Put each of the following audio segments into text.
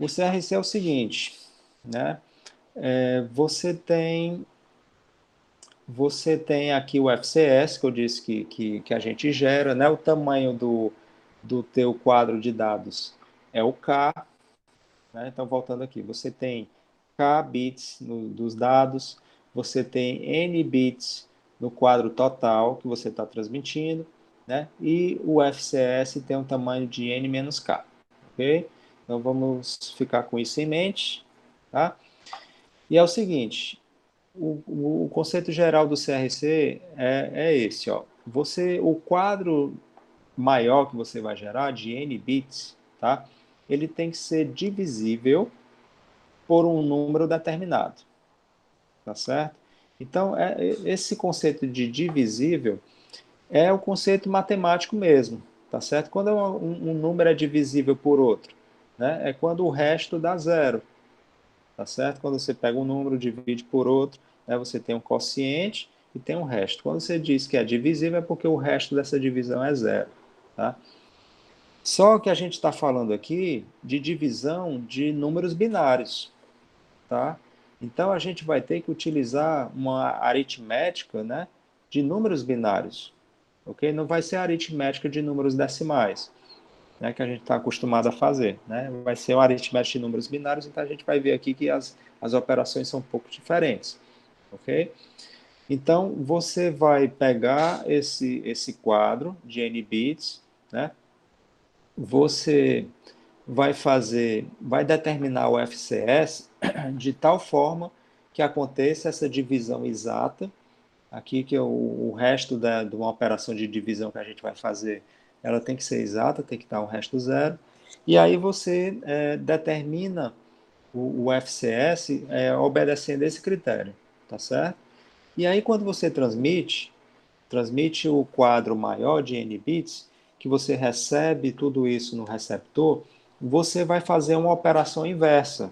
O CRC é o seguinte, né? Você tem aqui o FCS, que eu disse que a gente gera, né? O tamanho do teu quadro de dados é o K, né? Então, voltando aqui, você tem K bits dos dados, você tem N bits no quadro total que você está transmitindo, né? E o FCS tem um tamanho de N menos K, ok? Então, vamos ficar com isso em mente, tá? E é o seguinte, o conceito geral do CRC é esse, ó. O quadro maior que você vai gerar, de N bits, tá? Ele tem que ser divisível por um número determinado, tá certo? Então, esse conceito de divisível é o conceito matemático mesmo, tá certo? Quando um número é divisível por outro, né? É quando o resto dá zero, tá certo? Quando você pega um número, divide por outro, né, você tem um quociente e tem um resto. Quando você diz que é divisível, é porque o resto dessa divisão é zero, tá? Só que a gente está falando aqui de divisão de números binários, tá? Então a gente vai ter que utilizar uma aritmética, né, de números binários, ok? Não vai ser a aritmética de números decimais, né, que a gente está acostumado a fazer, né? Vai ser uma aritmética de números binários, então a gente vai ver aqui que as operações são um pouco diferentes, ok? Então você vai pegar esse quadro de n bits, né? Você vai determinar o FCS de tal forma que aconteça essa divisão exata, aqui que o resto de uma operação de divisão que a gente vai fazer, ela tem que ser exata, tem que estar o resto zero, e aí você determina o FCS obedecendo esse critério, tá certo? E aí quando você transmite o quadro maior de n bits, que você recebe tudo isso no receptor, você vai fazer uma operação inversa,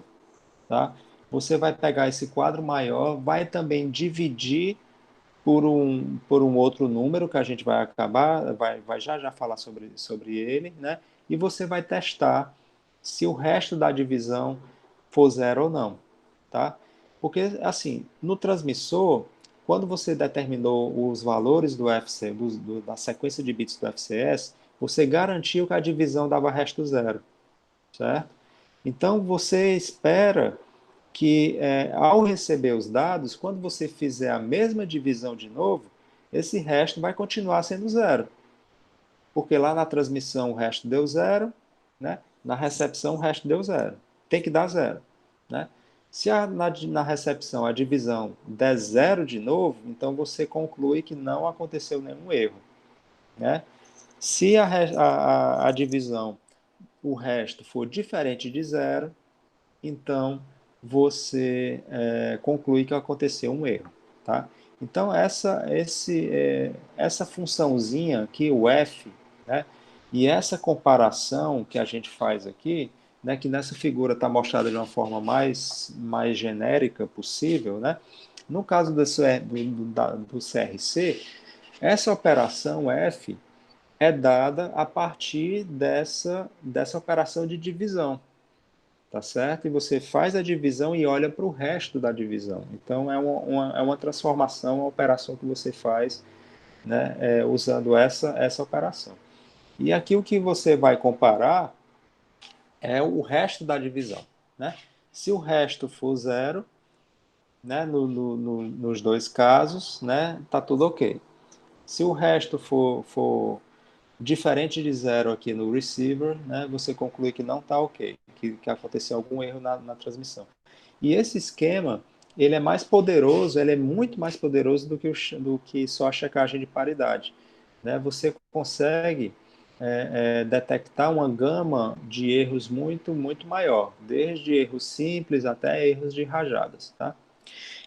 tá? Você vai pegar esse quadro maior, vai também dividir por um outro número que a gente vai acabar, vai já já falar sobre ele, né? E você vai testar se o resto da divisão for zero ou não, tá? Porque, assim, no transmissor, quando você determinou os valores do FC, da sequência de bits do FCS, você garantiu que a divisão dava resto zero, certo? Então, você espera que, ao receber os dados, quando você fizer a mesma divisão de novo, esse resto vai continuar sendo zero. Porque lá na transmissão o resto deu zero, né? Na recepção o resto deu zero. Tem que dar zero, né? Se na recepção a divisão der zero de novo, então você conclui que não aconteceu nenhum erro, né? Se a divisão, o resto for diferente de zero, então você conclui que aconteceu um erro, tá? Então essa funçãozinha aqui, o f, né? E essa comparação que a gente faz aqui, né? Que nessa figura está mostrada de uma forma mais genérica possível, né? No caso do CRC, essa operação f é dada a partir dessa operação de divisão, tá certo? E você faz a divisão e olha para o resto da divisão. Então, é uma transformação, uma operação que você faz, né, usando essa operação. E aqui o que você vai comparar é o resto da divisão, né? Se o resto for zero, né, nos dois casos, né, tá tudo ok. Se o resto for diferente de zero aqui no receiver, né, você conclui que não está ok, que aconteceu algum erro na transmissão. E esse esquema, ele é mais poderoso, ele é muito mais poderoso do que só a checagem de paridade, né? Você consegue detectar uma gama de erros muito, muito maior, desde erros simples até erros de rajadas, tá?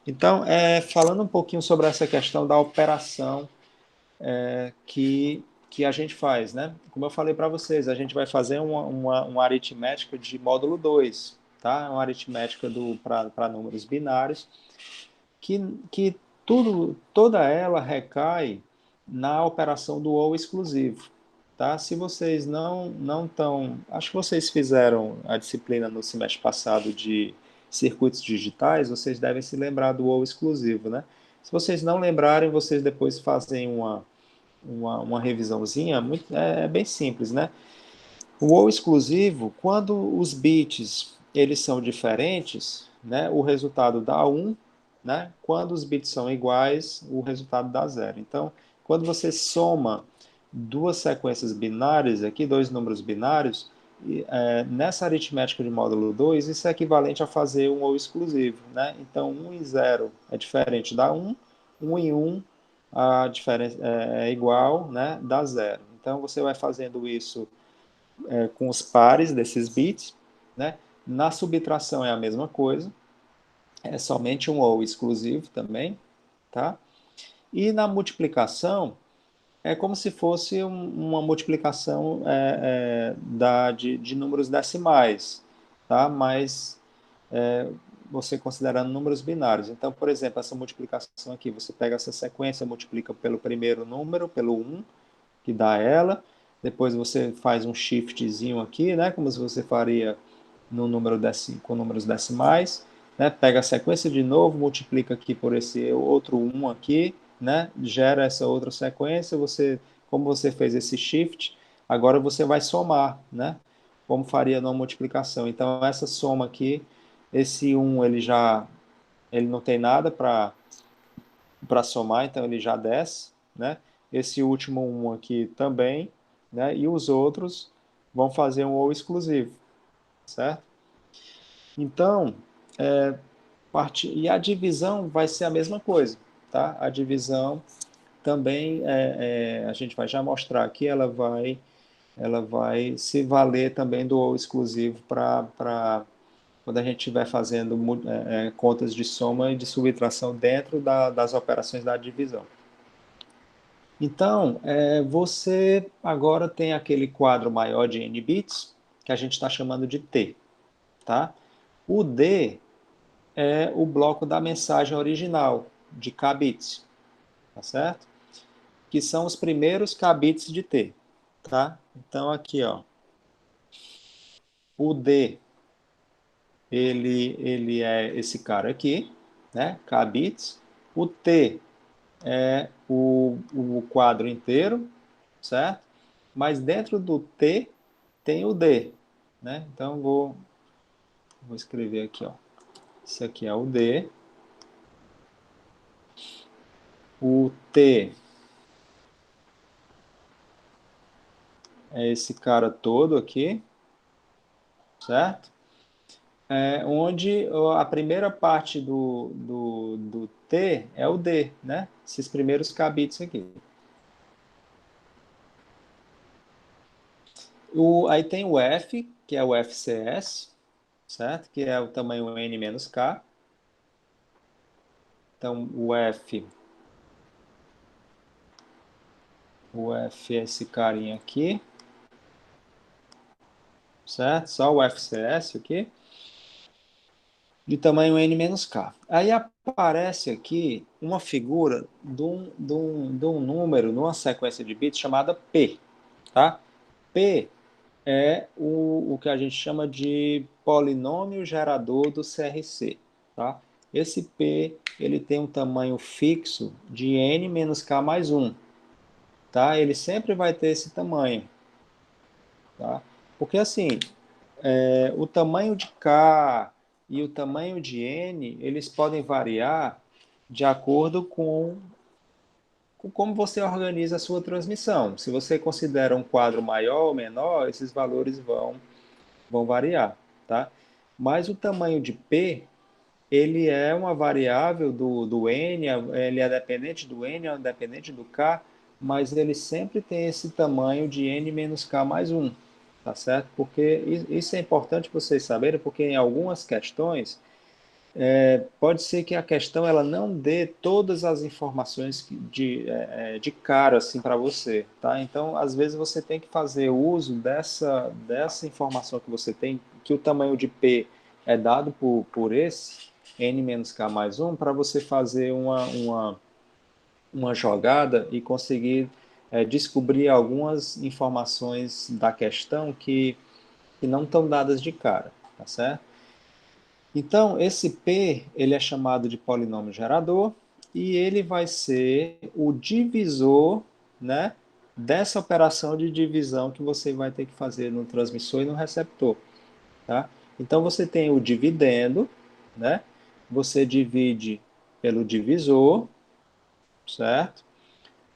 Então, falando um pouquinho sobre essa questão da operação que a gente faz, né? Como eu falei para vocês, a gente vai fazer uma aritmética de módulo 2, tá? Uma aritmética para números binários, que toda ela recai na operação do ou exclusivo, tá? Se vocês não estão... Acho que vocês fizeram a disciplina no semestre passado de circuitos digitais, vocês devem se lembrar do ou exclusivo, né? Se vocês não lembrarem, vocês depois fazem uma revisãozinha, é bem simples, né? O ou exclusivo, quando os bits eles são diferentes, né, o resultado dá 1, né? Quando os bits são iguais, o resultado dá 0. Então, quando você soma duas sequências binárias aqui, dois números binários, nessa aritmética de módulo 2, isso é equivalente a fazer um ou exclusivo, né? Então, 1 e 0 é diferente da 1, 1 e 1 a diferença é igual, né? Dá 0. Então, você vai fazendo isso com os pares desses bits, né? Na subtração é a mesma coisa, é somente um ou exclusivo também, tá? E na multiplicação é como se fosse uma multiplicação de números decimais, tá? Mas você considerando números binários. Então, por exemplo, essa multiplicação aqui, você pega essa sequência, multiplica pelo primeiro número, pelo 1, que dá ela. Depois você faz um shiftzinho aqui, né? Como se você faria no número com números decimais. Né? Pega a sequência de novo, multiplica aqui por esse outro 1 aqui, né? Gera essa outra sequência. Como você fez esse shift, agora você vai somar, né? Como faria numa multiplicação. Então, essa soma aqui, esse 1 ele não tem nada para somar, então ele já desce, né? Esse último 1 aqui também, né? E os outros vão fazer um ou exclusivo, certo? Então, e a divisão vai ser a mesma coisa, tá? A divisão também, a gente vai já mostrar aqui, ela vai se valer também do ou exclusivo para quando a gente estiver fazendo contas de soma e de subtração dentro das operações da divisão. Então, você agora tem aquele quadro maior de n bits, que a gente está chamando de T. Tá? O D é o bloco da mensagem original, de k bits. Tá certo? Que são os primeiros k bits de T. Tá? Então, aqui, ó, o D, ele é esse cara aqui, né? K bits. O T é o quadro inteiro, certo? Mas dentro do T tem o D, né? Então vou escrever aqui, ó. Isso aqui é o D. O T é esse cara todo aqui, certo? Onde a primeira parte do T é o D, né? Esses primeiros k bits aqui. Aí tem o F, que é o FCS, certo? Que é o tamanho n menos k. Então, o F é esse carinha aqui, certo? Só o FCS aqui, de tamanho n menos k. Aí aparece aqui uma figura de um número, numa sequência de bits chamada P, tá? P é o que a gente chama de polinômio gerador do CRC, tá? Esse P, ele tem um tamanho fixo de n menos k mais 1, tá? Ele sempre vai ter esse tamanho, tá? Porque assim, o tamanho de K e o tamanho de N, eles podem variar de acordo com como você organiza a sua transmissão. Se você considera um quadro maior ou menor, esses valores vão variar, tá? Mas o tamanho de P, ele é uma variável do N, ele é dependente do N, é dependente do K, mas ele sempre tem esse tamanho de N menos K mais 1, tá certo? Porque isso é importante vocês saberem, porque em algumas questões, pode ser que a questão ela não dê todas as informações de cara assim para você, tá? Então, às vezes você tem que fazer uso dessa informação que você tem, que o tamanho de P é dado por esse n menos k mais 1, para você fazer uma jogada e conseguir descobrir algumas informações da questão que não estão dadas de cara, tá certo? Então, esse P, ele é chamado de polinômio gerador e ele vai ser o divisor, né, dessa operação de divisão que você vai ter que fazer no transmissor e no receptor, tá? Então, você tem o dividendo, né? Você divide pelo divisor, certo?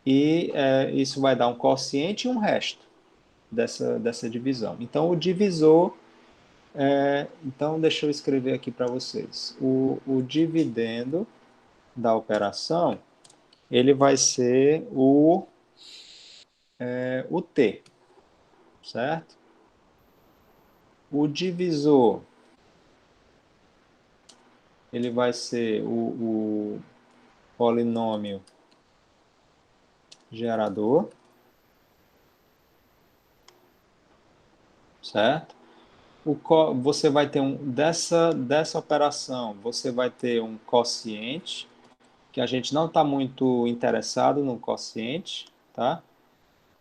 E isso vai dar um quociente e um resto dessa divisão. Então, o divisor então, deixa eu escrever aqui para vocês. O dividendo da operação, ele vai ser o T, certo? O divisor, ele vai ser o polinômio gerador, certo? Você vai ter dessa operação, você vai ter um quociente, que a gente não está muito interessado no quociente, tá?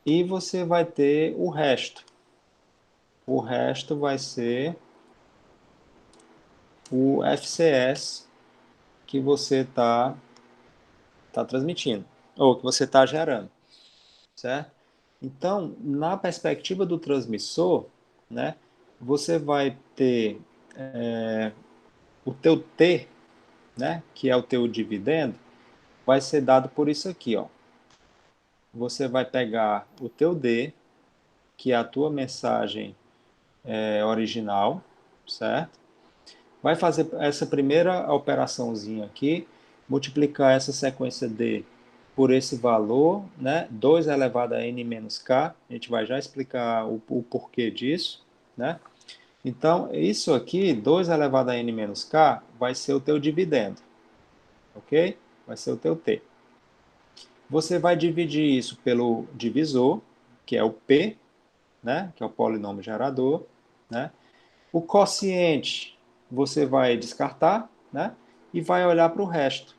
E você vai ter o resto. O resto vai ser o FCS que você tá transmitindo, ou que você está gerando, certo? Então, na perspectiva do transmissor, né, você vai ter o teu T, né, que é o teu dividendo, vai ser dado por isso aqui, ó. Você vai pegar o teu D, que é a tua mensagem original, certo? Vai fazer essa primeira operaçãozinha aqui, multiplicar essa sequência D por esse valor, né? 2 elevado a n menos k. A gente vai já explicar o porquê disso, né? Então, isso aqui, 2 elevado a n menos k, vai ser o teu dividendo, ok? Vai ser o teu t. Você vai dividir isso pelo divisor, que é o p, né? Que é o polinômio gerador, né? O quociente você vai descartar, né? E vai olhar para o resto,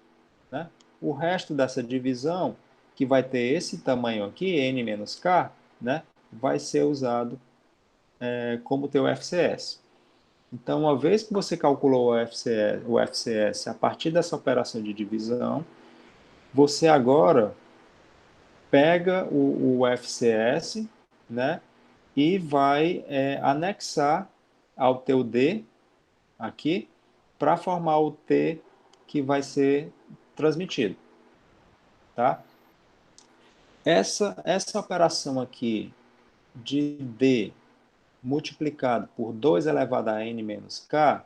né? O resto dessa divisão, que vai ter esse tamanho aqui, n menos k, né? Vai ser usado como teu FCS. Então, uma vez que você calculou o FCS a partir dessa operação de divisão, você agora pega o FCS, né? E vai anexar ao teu D aqui para formar o T que vai ser transmitido, tá? Essa operação aqui de D multiplicado por 2 elevado a n menos k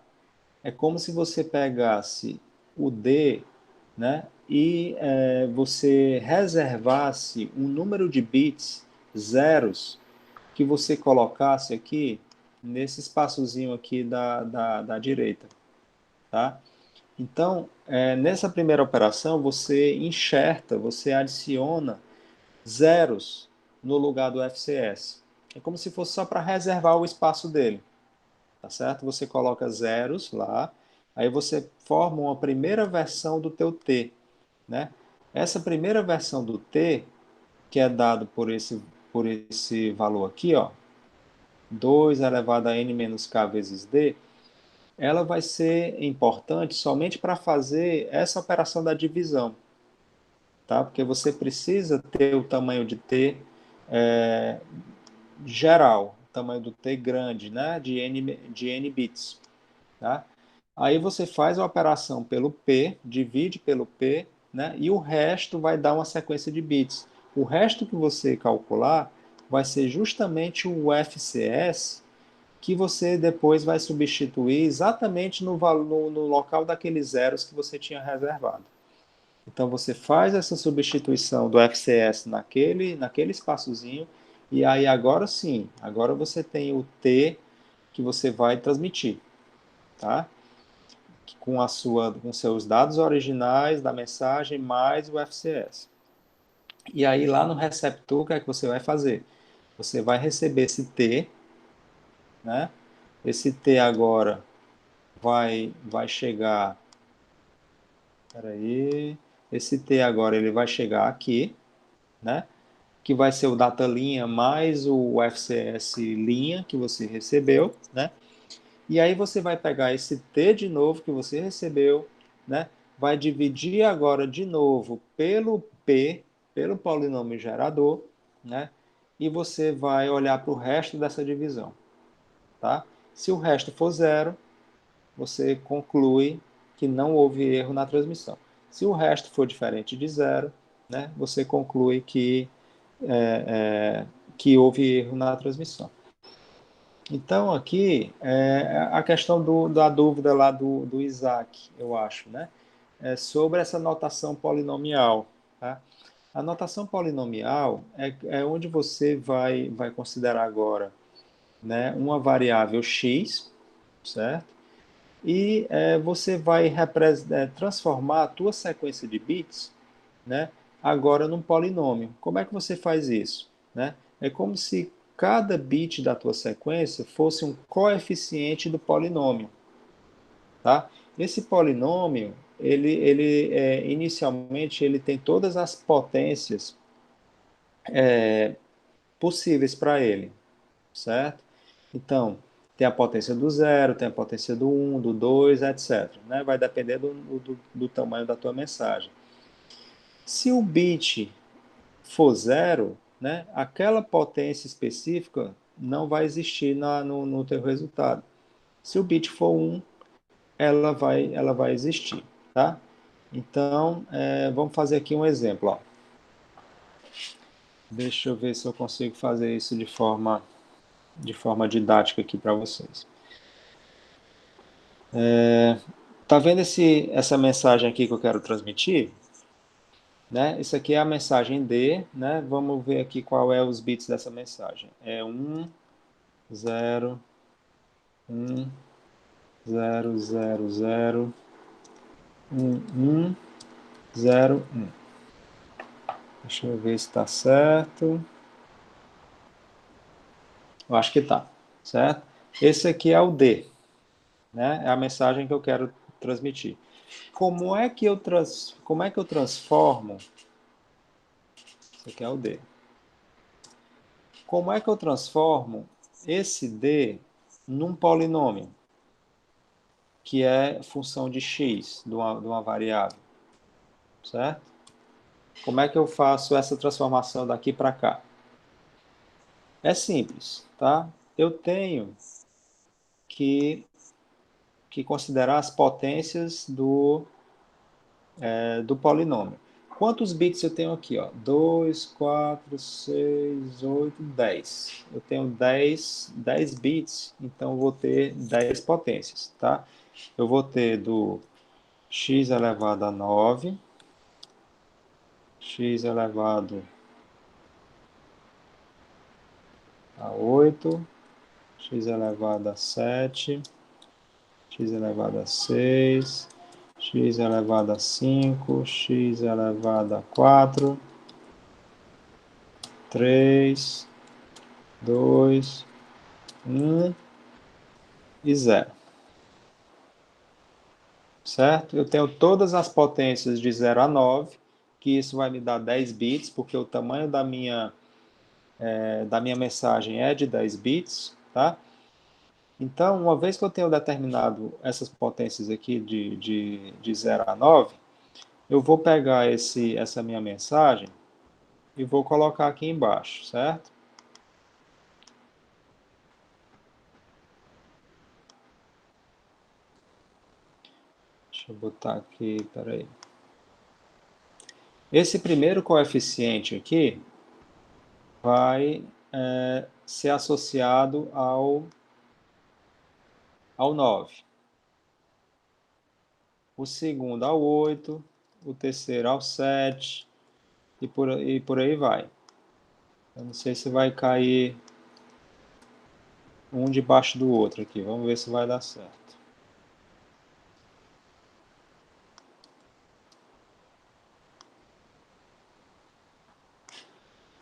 é como se você pegasse o D, né, e você reservasse um número de bits zeros que você colocasse aqui nesse espaçozinho aqui da direita, tá? Então, nessa primeira operação, você enxerta, você adiciona zeros no lugar do FCS. É como se fosse só para reservar o espaço dele, tá certo? Você coloca zeros lá, aí você forma uma primeira versão do teu T, né? Essa primeira versão do T, que é dado por esse valor aqui, ó, 2 elevado a n menos k vezes d, ela vai ser importante somente para fazer essa operação da divisão, tá? Porque você precisa ter o tamanho de T é, geral, o tamanho do T grande, né? De N bits, tá? Aí você faz a operação pelo P, divide pelo P, né? E o resto vai dar uma sequência de bits. O resto que você calcular vai ser justamente o FCS que você depois vai substituir exatamente no local daqueles zeros que você tinha reservado. Então você faz essa substituição do FCS naquele espaçozinho, e aí agora sim, agora você tem o T que você vai transmitir, tá? Com seus dados originais da mensagem mais o FCS. E aí lá no receptor, o que é que você vai fazer? Você vai receber esse T, né? Esse T agora vai chegar. Espera aí. Esse T agora ele vai chegar aqui, né? que vai ser o data linha mais o FCS linha que você recebeu, né? E aí você vai pegar esse T de novo que você recebeu, né? Vai dividir agora de novo pelo P, pelo polinômio gerador, né? E você vai olhar para o resto dessa divisão, tá? Se o resto for zero, você conclui que não houve erro na transmissão. Se o resto for diferente de zero, né? Você conclui que houve erro na transmissão. Então, aqui, a questão da dúvida lá do Isaac, eu acho, né? É sobre essa notação polinomial. Tá? A notação polinomial é onde você vai considerar agora, né, uma variável x, certo? E você vai transformar a tua sequência de bits, né, agora num polinômio. Como é que você faz isso? Né? É como se cada bit da tua sequência fosse um coeficiente do polinômio. Tá? Esse polinômio, inicialmente, ele tem todas as potências possíveis para ele, certo? Então, tem a potência do zero, tem a potência do 1, do 2, etc. Né? Vai depender do tamanho da tua mensagem. Se o bit for zero, né, aquela potência específica não vai existir no teu resultado. Se o bit for 1, ela vai existir. Tá? Então, vamos fazer aqui um exemplo. Ó. Deixa eu ver se eu consigo fazer isso de forma didática aqui para vocês. Tá vendo essa mensagem aqui que eu quero transmitir? Né? Isso aqui é a mensagem D, né? Vamos ver aqui qual é os bits dessa mensagem. É 1, 0, 1, 0, 0, 0, 1, 1, 0, 1. Deixa eu ver se está certo. Eu acho que está, certo? Esse aqui é o D, né? É a mensagem que eu quero transmitir. Como é que eu transformo? Esse aqui é o D. Como é que eu transformo esse D num polinômio, que é função de x, de uma variável, certo? Como é que eu faço essa transformação daqui para cá? É simples, tá? Eu tenho que considerar as potências do polinômio. Quantos bits eu tenho aqui? Ó? 2, 4, 6, 8, 10. Eu tenho 10 bits, então eu vou ter 10 potências, tá? Eu vou ter do x elevado a 9, x elevado a 8, x elevado a 7, x elevado a 6, x elevado a 5, x elevado a 4, 3, 2, 1 e 0. Certo? Eu tenho todas as potências de 0 a 9, que isso vai me dar 10 bits, porque o tamanho da minha mensagem é de 10 bits, tá? Então, uma vez que eu tenho determinado essas potências aqui de 0 a 9, eu vou pegar essa minha mensagem e vou colocar aqui embaixo, certo? Deixa eu botar aqui, peraí. Esse primeiro coeficiente aqui vai ser associado ao 9. O segundo ao 8, o terceiro ao 7, e por aí vai. Eu não sei se vai cair um debaixo do outro aqui. Vamos ver se vai dar certo.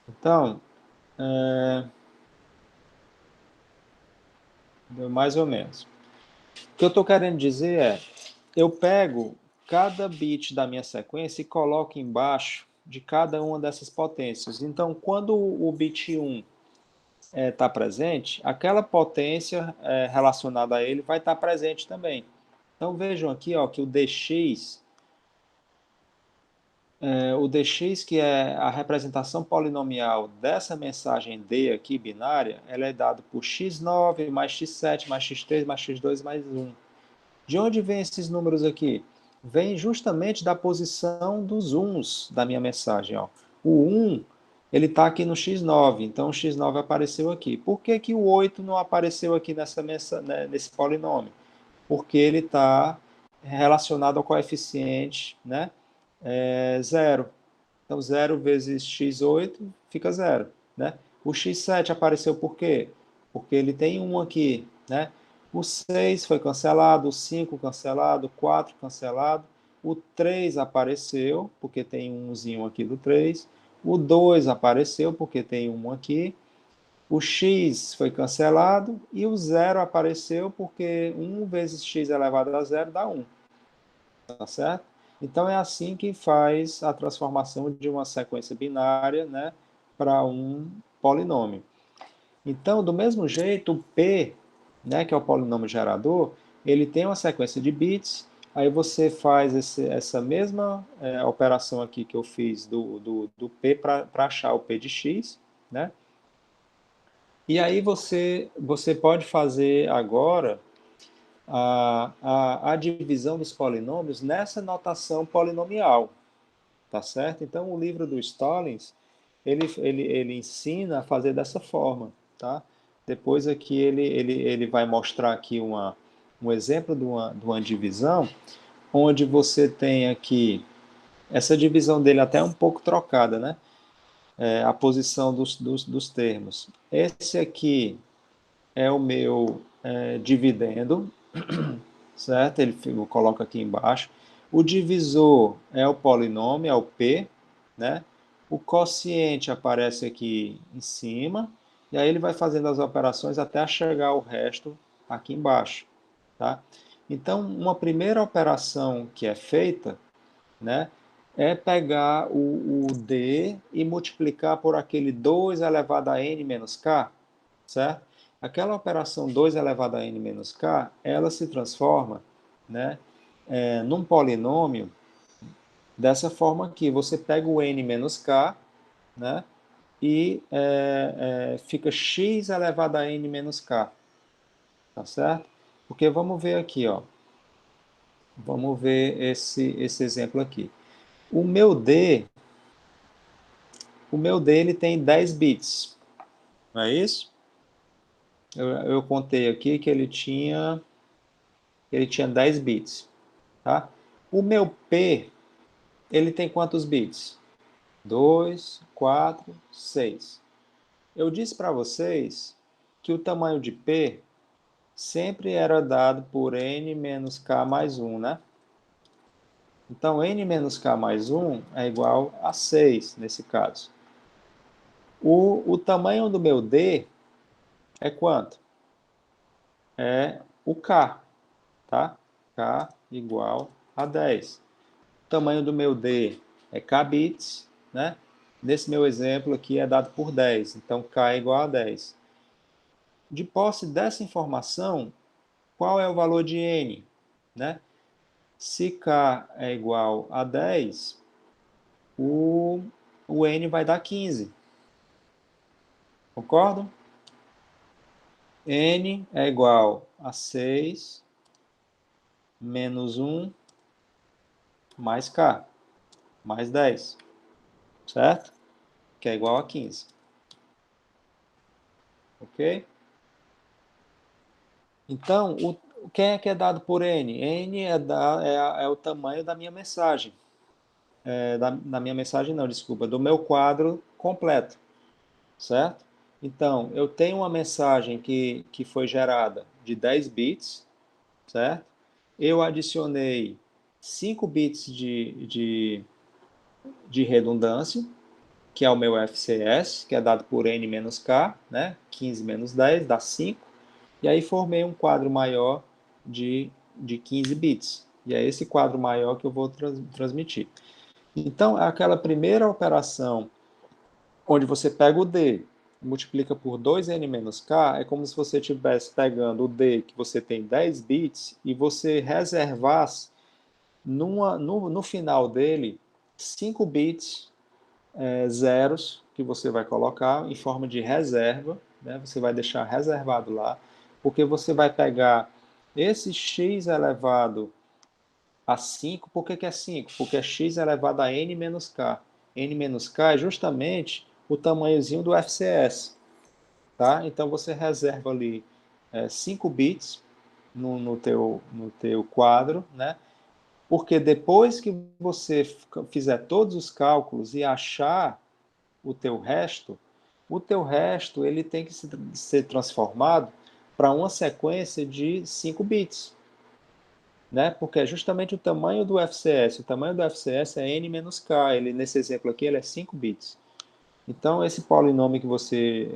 Então, mais ou menos. O que eu estou querendo dizer eu pego cada bit da minha sequência e coloco embaixo, de cada uma dessas potências. Então, quando o bit 1 está presente, aquela potência relacionada a ele vai estar presente também. Então, vejam aqui ó, que o dx, que é a representação polinomial dessa mensagem D aqui, binária, ela é dada por x9 mais x7 mais x3 mais x2 mais 1. De onde vem esses números aqui? Vem justamente da posição dos uns da minha mensagem. Ó. O 1, ele está aqui no x9, então o x9 apareceu aqui. Por que, que o 8 não apareceu aqui nesse polinômio? Porque ele está relacionado ao coeficiente, né? 0. Então, 0 vezes x8 fica 0. Né? O x7 apareceu por quê? Porque ele tem 1 aqui. Né? O 6 foi cancelado, o 5 cancelado, o 4 cancelado. O 3 apareceu, porque tem um umzinho aqui do 3. O 2 apareceu, porque tem um aqui. O x foi cancelado e o 0 apareceu, porque 1 vezes x elevado a 0 dá 1. Tá certo? Então, é assim que faz a transformação de uma sequência binária, né, para um polinômio. Então, do mesmo jeito, o P, né, que é o polinômio gerador, ele tem uma sequência de bits, aí você faz essa mesma operação aqui que eu fiz do P para achar o P de x, né? E aí você pode fazer agora a divisão dos polinômios nessa notação polinomial, tá certo? Então, o livro do Stallings, ele ensina a fazer dessa forma, tá? Depois aqui ele vai mostrar aqui um exemplo de uma divisão, onde você tem aqui, essa divisão dele até um pouco trocada, né? A posição dos termos. Esse aqui é o meu dividendo, certo? Eu coloco aqui embaixo. O divisor é o polinômio, é o P, né? O quociente aparece aqui em cima, e aí ele vai fazendo as operações até chegar ao resto aqui embaixo, tá? Então, uma primeira operação que é feita, né, é pegar o D e multiplicar por aquele 2 elevado a n menos k, certo? Aquela operação 2 elevado a n menos k, ela se transforma, né, num polinômio dessa forma aqui. Você pega o n menos k, né, e fica x elevado a n menos k, tá certo? Porque vamos ver aqui, ó. Vamos ver esse exemplo aqui. O meu D ele tem 10 bits, não é isso? Eu contei aqui que ele tinha 10 bits, tá? O meu P, ele tem quantos bits? 2, 4, 6. Eu disse para vocês que o tamanho de P sempre era dado por n menos k mais 1, né? Então, n menos k mais 1 é igual a 6, nesse caso. O tamanho do meu D é quanto? É o K, tá? K igual a 10. O tamanho do meu D é K bits, né? Nesse meu exemplo aqui é dado por 10, então K é igual a 10. De posse dessa informação, qual é o valor de N? Né? Se K é igual a 10, o N vai dar 15. Concordam? N é igual a 6 menos 1 mais K, mais 10, certo? Que é igual a 15. Ok? Então, quem é que é dado por N? N é o tamanho da minha mensagem. Da minha mensagem não, desculpa, do meu quadro completo, certo? Então, eu tenho uma mensagem que foi gerada de 10 bits, certo? Eu adicionei 5 bits de redundância, que é o meu FCS, que é dado por N menos K, né? 15 menos 10 dá 5. E aí formei um quadro maior de 15 bits. E é esse quadro maior que eu vou transmitir. Então, aquela primeira operação, onde você pega o D, multiplica por 2n menos k, é como se você estivesse pegando o D, que você tem 10 bits, e você reservasse no final dele 5 bits zeros, que você vai colocar em forma de reserva, né? Você vai deixar reservado lá, porque você vai pegar esse x elevado a 5. Por que é 5? Porque é x elevado a n menos k. N menos k é justamente o tamanhozinho do FCS. Tá? Então você reserva ali 5 bits no teu quadro, né? Porque depois que você fizer todos os cálculos e achar o teu resto ele tem que ser transformado para uma sequência de 5 bits, né? Porque é justamente o tamanho do FCS. O tamanho do FCS é n menos k. Ele, nesse exemplo aqui, ele é 5 bits. Então, esse polinômio que você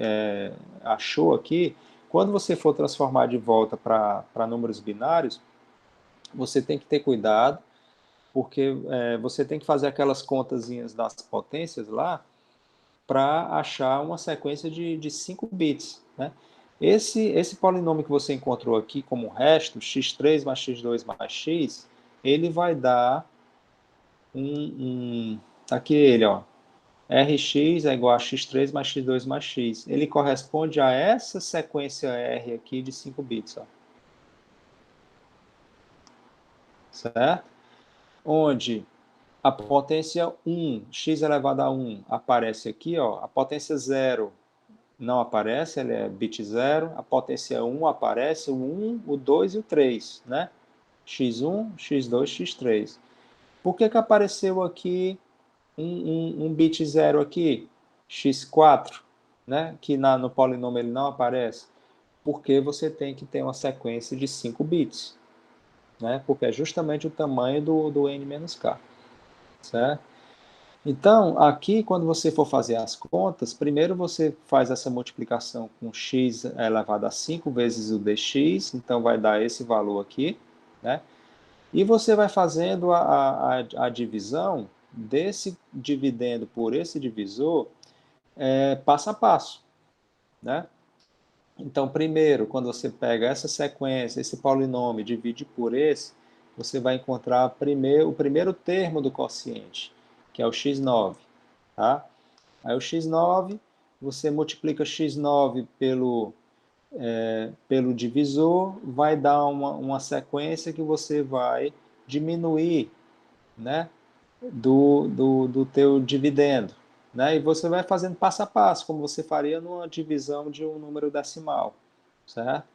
achou aqui, quando você for transformar de volta para números binários, você tem que ter cuidado, porque você tem que fazer aquelas contazinhas das potências lá para achar uma sequência de 5 bits. Né? Esse polinômio que você encontrou aqui como resto, x3 mais x2 mais x, ele vai dar aqui ele, ó, Rx é igual a x3 mais x2 mais x. Ele corresponde a essa sequência R aqui de 5 bits. Ó. Certo? Onde a potência 1, x elevado a 1, aparece aqui. Ó. A potência 0 não aparece, ele é bit 0. A potência 1 aparece o 1, o 2 e o 3. Né? x1, x2, x3. Por que apareceu aqui um bit 0 aqui? x4, né? Que no polinômio ele não aparece, porque você tem que ter uma sequência de 5 bits, né? Porque é justamente o tamanho do n-k, certo? Então, aqui, quando você for fazer as contas, primeiro você faz essa multiplicação com x elevado a 5 vezes o dx, então vai dar esse valor aqui, né? E você vai fazendo a divisão desse dividendo por esse divisor passo a passo, né? Então, primeiro, quando você pega essa sequência, esse polinômio, e divide por esse, você vai encontrar o primeiro termo do quociente, que é o x9. Tá? Aí o x9, você multiplica x9 pelo divisor, vai dar uma sequência que você vai diminuir, né, do teu dividendo. Né? E você vai fazendo passo a passo, como você faria numa divisão de um número decimal. Certo?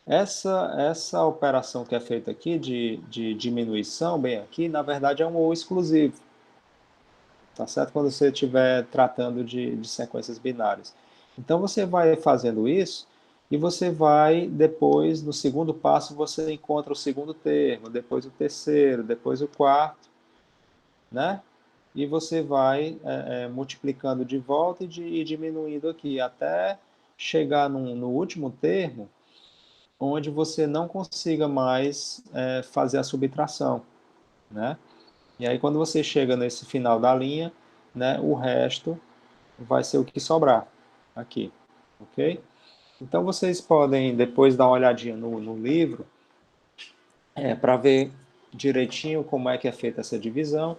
Essa operação que é feita aqui de diminuição, bem aqui, na verdade é um ou exclusivo. Tá certo? Quando você estiver tratando de sequências binárias. Então você vai fazendo isso e você vai, depois, no segundo passo, você encontra o segundo termo, depois o terceiro, depois o quarto, né? E você vai multiplicando de volta e diminuindo aqui, até chegar no último termo, onde você não consiga mais fazer a subtração, né? E aí, quando você chega nesse final da linha, né, o resto vai ser o que sobrar aqui, ok? Então, vocês podem depois dar uma olhadinha no livro para ver direitinho como é que é feita essa divisão.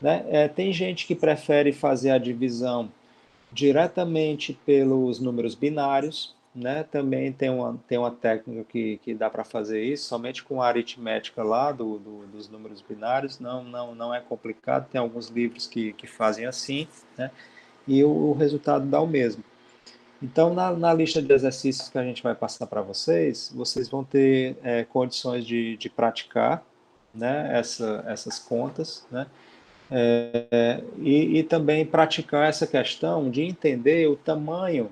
Né? Tem gente que prefere fazer a divisão diretamente pelos números binários, né? Também tem uma técnica que dá para fazer isso, somente com a aritmética lá dos números binários, não é complicado, tem alguns livros que fazem assim, né? E o resultado dá o mesmo. Então, na lista de exercícios que a gente vai passar para vocês vão ter condições de praticar, né, essas contas, né? E também praticar essa questão de entender o tamanho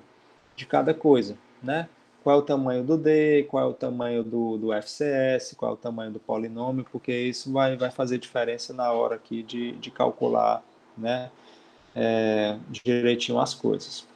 de cada coisa, né? Qual é o tamanho do D, qual é o tamanho do FCS, qual é o tamanho do polinômio, porque isso vai fazer diferença na hora aqui de calcular, né, direitinho as coisas.